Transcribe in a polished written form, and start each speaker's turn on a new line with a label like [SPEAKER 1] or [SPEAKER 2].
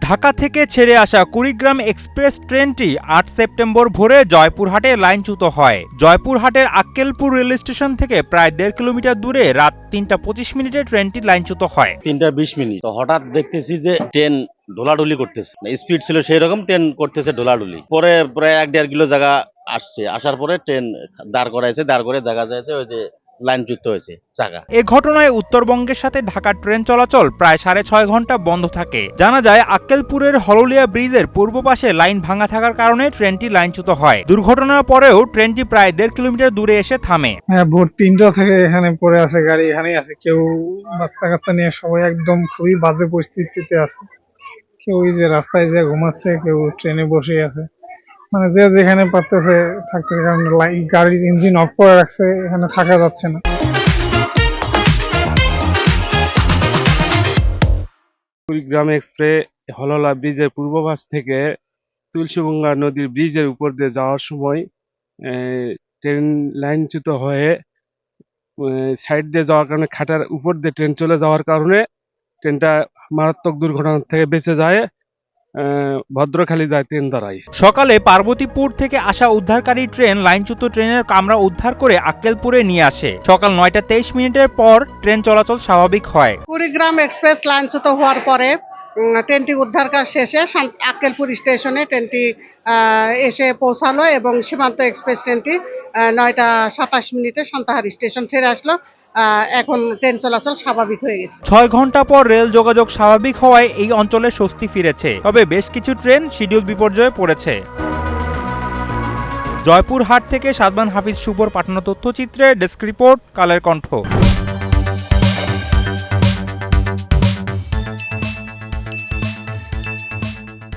[SPEAKER 1] ঢাকা থেকে ছেড়ে আসা কুড়িগ্রাম এক্সপ্রেস ট্রেনটি ৮ সেপ্টেম্বর ভোরে জয়পুরহাটে লাইনচ্যুত হয়। জয়পুরহাটের আক্কেলপুর রেল স্টেশন থেকে প্রায় ১.৫ কিলোমিটার দূরে রাত ৩টা ২৫ মিনিটে ট্রেনটি লাইনচ্যুত হয়।
[SPEAKER 2] ৩টা ২০ মিনিট তো হঠাৎ দেখতেছি যে ট্রেন ঢোলাঢুলি করতেছে, স্পিড ছিল সেই রকম, ট্রেন করতেছে ঢোলাঢুলি। পরে প্রায় ১-১.৫ কিলো জায়গা আসার পরে ট্রেন দাঁড় করে দেখা যায় যে ওই যে লাইনচ্যুত হয়েছে চাকা।
[SPEAKER 1] এ ঘটনায় উত্তরবঙ্গের সাথে ঢাকার ট্রেন চলাচল প্রায় ৬.৫ ঘন্টা বন্ধ থাকে। জানা যায় আক্কেলপুরের হলুলিয়া ব্রিজের পূর্ব পাশে লাইন ভাঙা থাকার কারণে ট্রেনটি লাইনচ্যুত হয়। দুর্ঘটনার পরেও ট্রেনটি প্রায় ১.৫ কিলোমিটার দূরে এসে থামে।
[SPEAKER 3] হ্যাঁ, ভোর ৩টা থেকে এখানে পড়ে আছে, গাড়ি এখানেই আছে। কেউ বাচ্চা কাচ্চা নিয়ে সবাই একদম খুবই বাজে পরিস্থিতিতে আছে। কেউ এই যে রাস্তায় যে ঘুমাচ্ছে, কেউ ট্রেনে বসে আছে, মানে যে যেখানে পারতেছে থাকতেছে, কারণ গাড়ির ইঞ্জিন অফ করে রাখছে, এখানে থাকা যাচ্ছে না।
[SPEAKER 4] কুড়িগ্রাম এক্সপ্রেস হলহলা ব্রিজের পূর্ব পাশ থেকে তুলসীগঙ্গা নদীর ব্রিজের উপর দিয়ে যাওয়ার সময় ট্রেন লাইনচ্যুত হয়ে সাইড দিয়ে যাওয়ার কারণে খাটার উপর দিয়ে ট্রেন চলে যাওয়ার কারণে ট্রেনটা মারাত্মক দুর্ঘটনা থেকে বেঁচে যায়। ভদ্রখালী যায় ট্রেন দাঁড়ায়।
[SPEAKER 1] সকালে পার্বতীপুর থেকে আসা উদ্ধারকারী ট্রেন লাইনচ্যুত ট্রেনের কামরা উদ্ধার করে আক্কেলপুরে নিয়ে আসে। সকাল ৯টা ২৩ মিনিটের পর ট্রেন চলাচল স্বাভাবিক হয়।
[SPEAKER 5] কুড়িগ্রাম এক্সপ্রেস লাইনচ্যুত হওয়ার পরে ট্রেনটি উদ্ধার কাজ শেষে আক্কেলপুর স্টেশনে ট্রেনটি এসে পৌঁছালো এবং সীমান্ত এক্সপ্রেস ট্রেনটি ৯টা ২৭ মিনিটে সান্তাহার স্টেশন ছেড়ে আসলো। এখন ট্রেন চলাচল স্বাভাবিক হয়ে গেছে।
[SPEAKER 1] ৬ ঘন্টা পর রেল যোগাযোগ স্বাভাবিক হওয়ায় এই অঞ্চলে স্বস্তি ফিরেছে। তবে বেশ কিছু ট্রেন শিডিউল বিপর্যয়ে পড়েছে। জয়পুরহাট থেকে সাদমান হাফিজ শুভর পাঠানো তথ্যচিত্রে ডেস্ক রিপোর্ট, কালের কণ্ঠ।